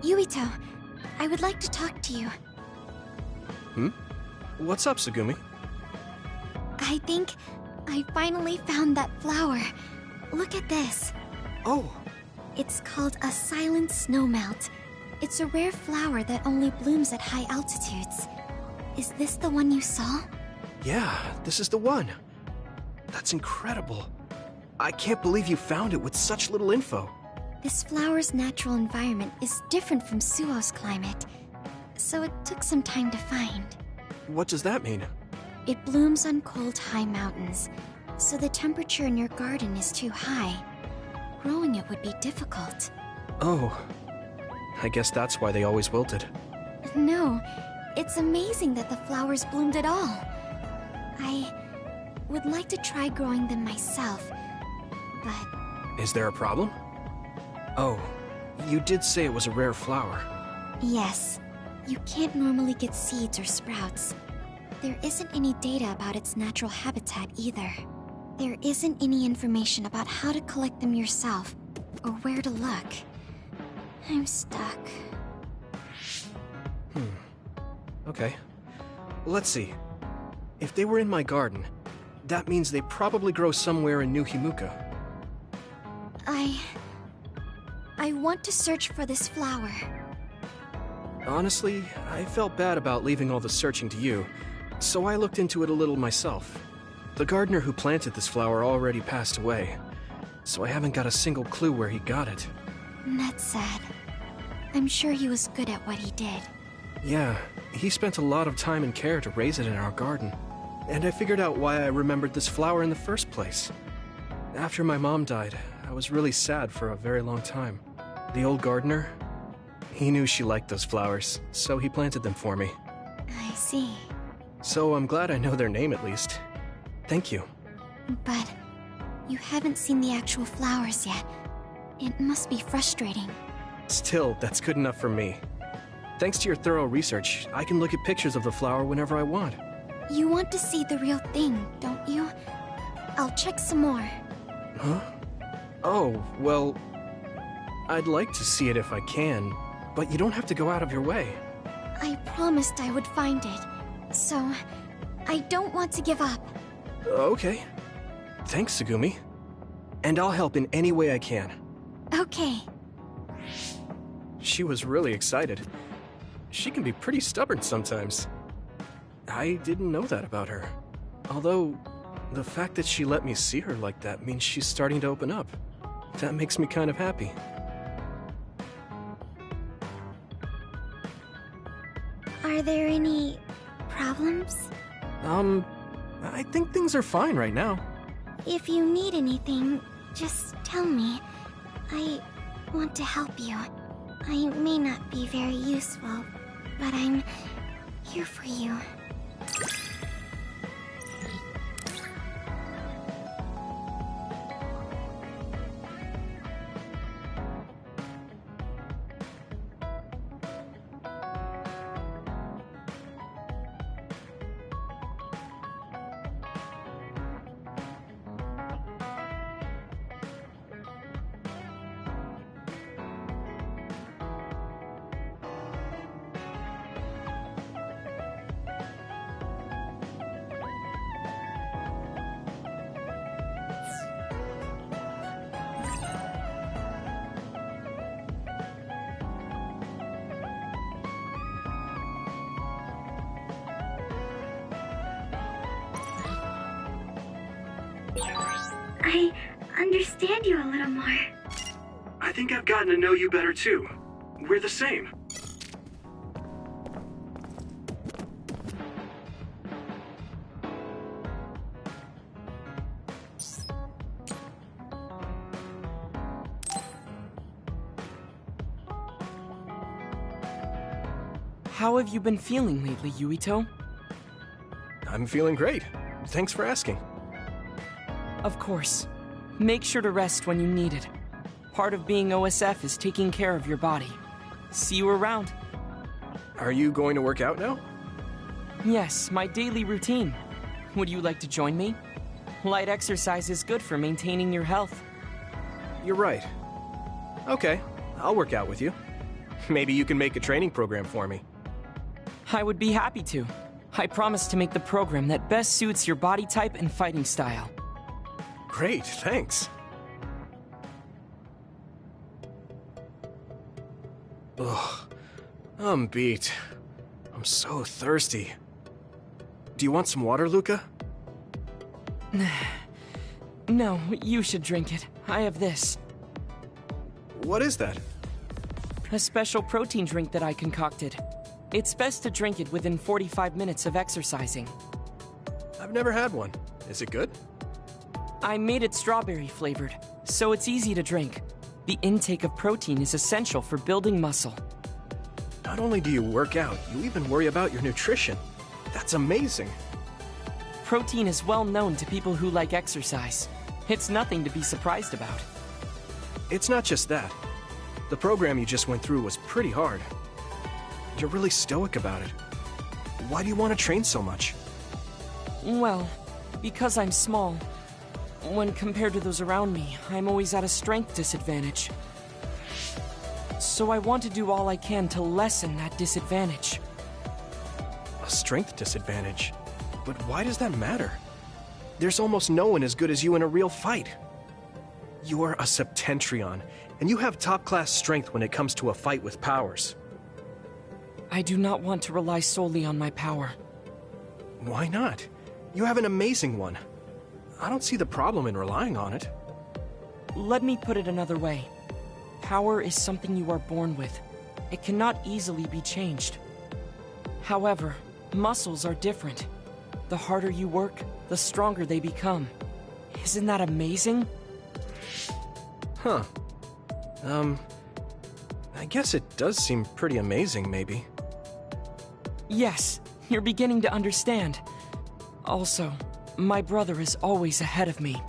Yuito, I would like to talk to you. Hmm? What's up, Tsugumi? I think I finally found that flower. Look at this. Oh! It's called a silent snowmelt. It's a rare flower that only blooms at high altitudes. Is this the one you saw? Yeah, this is the one. That's incredible. I can't believe you found it with such little info. This flower's natural environment is different from Suo's climate, so it took some time to find. What does that mean? It blooms on cold, high mountains, so the temperature in your garden is too high. Growing it would be difficult. Oh. I guess that's why they always wilted. No, it's amazing that the flowers bloomed at all. I would like to try growing them myself, but... Is there a problem? Oh, you did say it was a rare flower. Yes. You can't normally get seeds or sprouts. There isn't any data about its natural habitat either. There isn't any information about how to collect them yourself, or where to look. I'm stuck. Okay. Let's see. If they were in my garden, that means they probably grow somewhere in New Himuka. I want to search for this flower. Honestly, I felt bad about leaving all the searching to you, so I looked into it a little myself. The gardener who planted this flower already passed away, so I haven't got a single clue where he got it. That's sad. I'm sure he was good at what he did. Yeah, he spent a lot of time and care to raise it in our garden. And I figured out why I remembered this flower in the first place. After my mom died, I was really sad for a very long time. The old gardener, he knew she liked those flowers, so he planted them for me. I see. So I'm glad I know their name at least. Thank you. But you haven't seen the actual flowers yet. It must be frustrating. Still, that's good enough for me. Thanks to your thorough research, I can look at pictures of the flower whenever I want. You want to see the real thing, don't you? I'll check some more. Huh? Oh, well... I'd like to see it if I can, but you don't have to go out of your way. I promised I would find it, so I don't want to give up. Okay. Thanks, Tsugumi. And I'll help in any way I can. Okay. She was really excited. She can be pretty stubborn sometimes. I didn't know that about her. Although, the fact that she let me see her like that means she's starting to open up. That makes me kind of happy. Are there any problems? I think things are fine right now. If you need anything, just tell me. I want to help you. I may not be very useful, but I'm here for you. I understand you a little more. I think I've gotten to know you better too. We're the same. How have you been feeling lately, Yuito? I'm feeling great. Thanks for asking. Of course. Make sure to rest when you need it. Part of being OSF is taking care of your body. See you around. Are you going to work out now? Yes, my daily routine. Would you like to join me? Light exercise is good for maintaining your health. You're right. Okay, I'll work out with you. Maybe you can make a training program for me. I would be happy to. I promise to make the program that best suits your body type and fighting style. Great, thanks. Ugh, I'm beat. I'm so thirsty. Do you want some water, Luca? No, you should drink it. I have this. What is that? A special protein drink that I concocted. It's best to drink it within 45 minutes of exercising. I've never had one. Is it good? I made it strawberry flavored, so it's easy to drink. The intake of protein is essential for building muscle. Not only do you work out, you even worry about your nutrition. That's amazing. Protein is well known to people who like exercise. It's nothing to be surprised about. It's not just that. The program you just went through was pretty hard. You're really stoic about it. Why do you want to train so much? Well, because I'm small. When compared to those around me, I'm always at a strength disadvantage. So I want to do all I can to lessen that disadvantage. A strength disadvantage? But why does that matter? There's almost no one as good as you in a real fight. You are a Septentrion, and you have top-class strength when it comes to a fight with powers. I do not want to rely solely on my power. Why not? You have an amazing one. I don't see the problem in relying on it. Let me put it another way. Power is something you are born with. It cannot easily be changed. However, muscles are different. The harder you work, the stronger they become. Isn't that amazing? Huh. I guess it does seem pretty amazing, maybe. Yes, you're beginning to understand. Also, my brother is always ahead of me.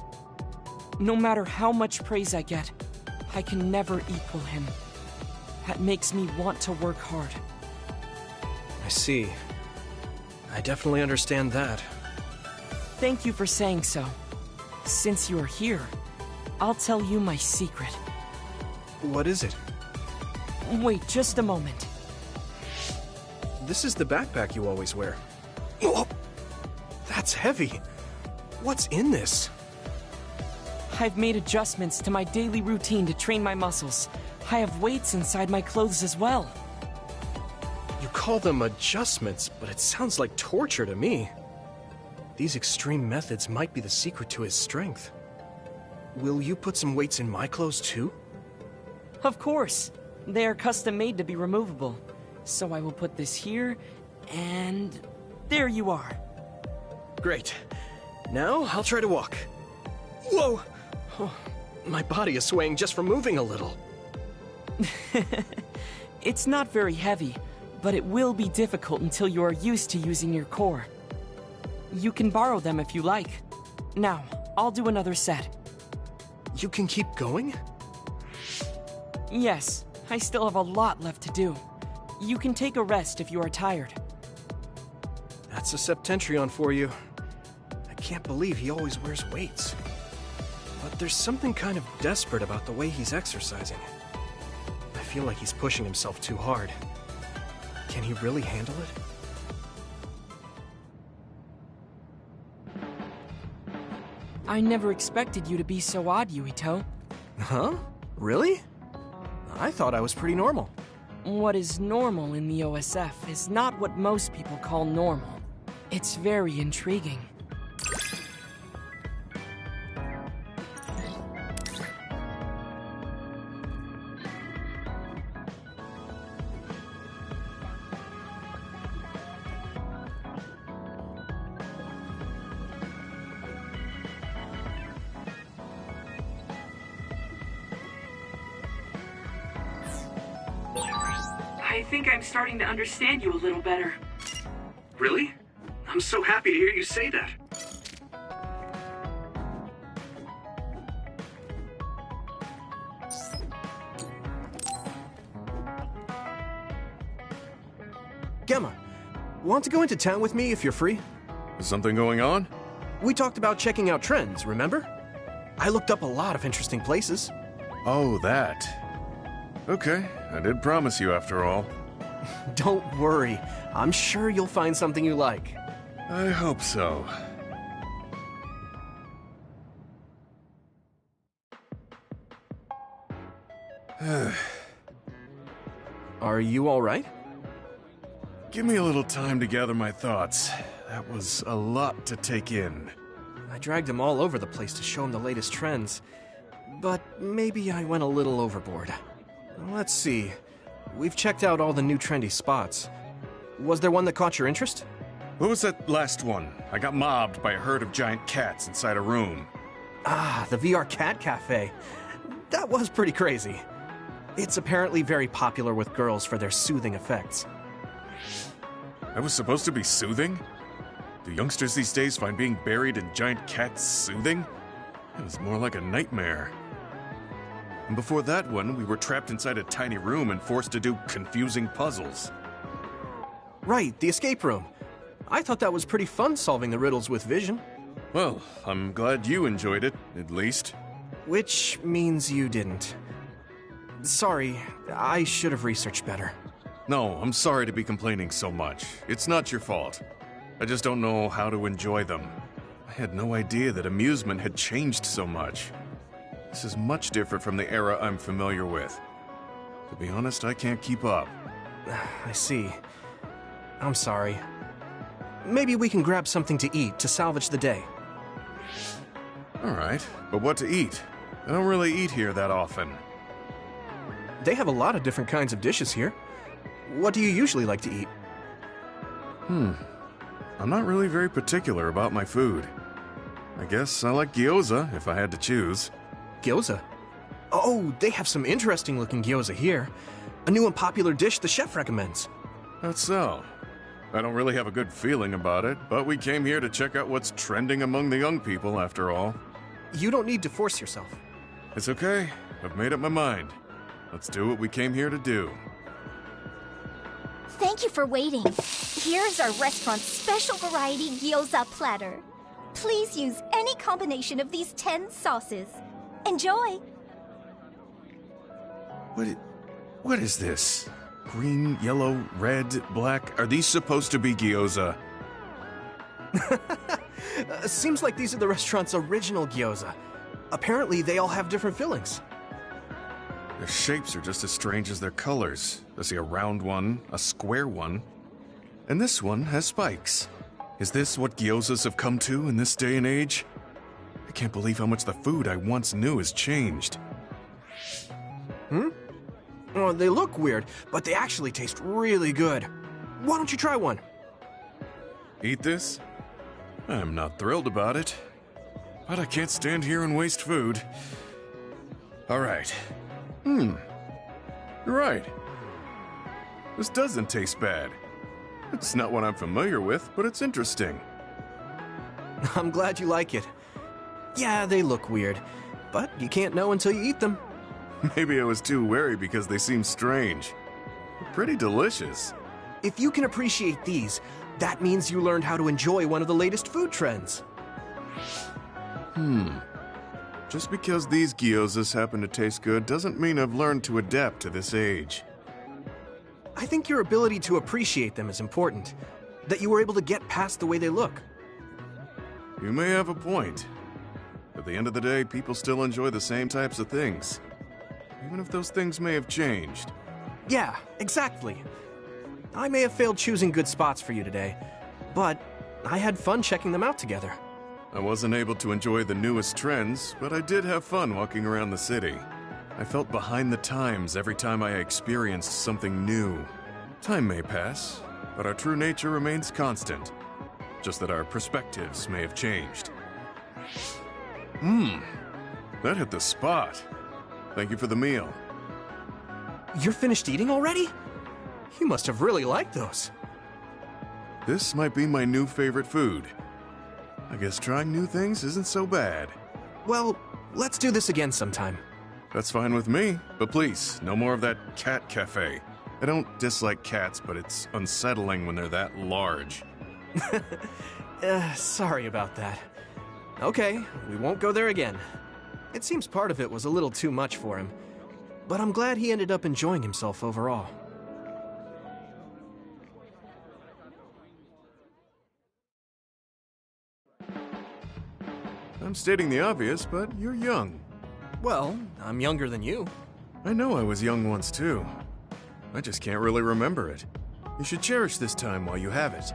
No matter how much praise I get, I can never equal him. That makes me want to work hard. I see. I definitely understand that. Thank you for saying so. Since you are here, I'll tell you my secret. What is it? Wait just a moment. This is the backpack you always wear. Oh, that's heavy. What's in this? I've made adjustments to my daily routine to train my muscles. I have weights inside my clothes as well. You call them adjustments, but it sounds like torture to me. These extreme methods might be the secret to his strength. Will you put some weights in my clothes too? Of course. They are custom made to be removable. So I will put this here, and there you are. Great. Now I'll try to walk. Whoa! Oh, my body is swaying just from moving a little. It's not very heavy, but it will be difficult until you are used to using your core. You can borrow them if you like. Now, I'll do another set. You can keep going? Yes, I still have a lot left to do. You can take a rest if you are tired. That's a Septentrion for you. I can't believe he always wears weights. But there's something kind of desperate about the way he's exercising. I feel like he's pushing himself too hard. Can he really handle it? I never expected you to be so odd, Yuito. Huh? Really? I thought I was pretty normal. What is normal in the OSF is not what most people call normal. It's very intriguing. I think I'm starting to understand you a little better. Really? I'm so happy to hear you say that. Gemma, want to go into town with me if you're free? Is something going on? We talked about checking out trends, remember? I looked up a lot of interesting places. Oh, that. Okay, I did promise you after all. Don't worry, I'm sure you'll find something you like. I hope so. Are you alright? Give me a little time to gather my thoughts. That was a lot to take in. I dragged him all over the place to show him the latest trends, but maybe I went a little overboard. Let's see. We've checked out all the new trendy spots. Was there one that caught your interest? What was that last one? I got mobbed by a herd of giant cats inside a room. Ah, the VR Cat Cafe. That was pretty crazy. It's apparently very popular with girls for their soothing effects. That was supposed to be soothing? Do youngsters these days find being buried in giant cats soothing? It was more like a nightmare. And before that one, we were trapped inside a tiny room and forced to do confusing puzzles. Right, the escape room. I thought that was pretty fun solving the riddles with vision. Well, I'm glad you enjoyed it, at least. Which means you didn't. Sorry, I should have researched better. No, I'm sorry to be complaining so much. It's not your fault. I just don't know how to enjoy them. I had no idea that amusement had changed so much. This is much different from the era I'm familiar with. To be honest, I can't keep up. I see. I'm sorry. Maybe we can grab something to eat to salvage the day. Alright, but what to eat? I don't really eat here that often. They have a lot of different kinds of dishes here. What do you usually like to eat? I'm not really very particular about my food. I guess I like gyoza, if I had to choose. Gyoza? Oh, they have some interesting looking gyoza here. A new and popular dish the chef recommends. That's so. I don't really have a good feeling about it, but we came here to check out what's trending among the young people, after all. You don't need to force yourself. It's okay. I've made up my mind. Let's do what we came here to do. Thank you for waiting. Here's our restaurant's special variety gyoza platter. Please use any combination of these 10 sauces. Enjoy! What is this? Green, yellow, red, black? Are these supposed to be gyoza? Seems like these are the restaurant's original gyoza. Apparently, they all have different fillings. Their shapes are just as strange as their colors. I see a round one, a square one, and this one has spikes. Is this what gyozas have come to in this day and age? I can't believe how much the food I once knew has changed. Oh, they look weird, but they actually taste really good. Why don't you try one? Eat this? I'm not thrilled about it, but I can't stand here and waste food. Alright. You're right. This doesn't taste bad. It's not what I'm familiar with, but it's interesting. I'm glad you like it. Yeah, they look weird, but you can't know until you eat them. Maybe I was too wary because they seem strange. They're pretty delicious. If you can appreciate these, that means you learned how to enjoy one of the latest food trends. Just because these gyozas happen to taste good doesn't mean I've learned to adapt to this age. I think your ability to appreciate them is important. That you were able to get past the way they look. You may have a point. At the end of the day, people still enjoy the same types of things. Even if those things may have changed. Yeah, exactly. I may have failed choosing good spots for you today, but I had fun checking them out together. I wasn't able to enjoy the newest trends, but I did have fun walking around the city. I felt behind the times every time I experienced something new. Time may pass, but our true nature remains constant. Just that our perspectives may have changed. That hit the spot. Thank you for the meal. You're finished eating already? You must have really liked those. This might be my new favorite food. I guess trying new things isn't so bad. Well, let's do this again sometime. That's fine with me, but please, no more of that cat cafe. I don't dislike cats, but it's unsettling when they're that large. Sorry about that. Okay, we won't go there again. It seems part of it was a little too much for him. but I'm glad he ended up enjoying himself overall. I'm stating the obvious, but you're young. Well, I'm younger than you. I know I was young once too. I just can't really remember it. You should cherish this time while you have it.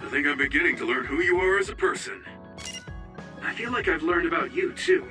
I think I'm beginning to learn who you are as a person. I feel like I've learned about you, too.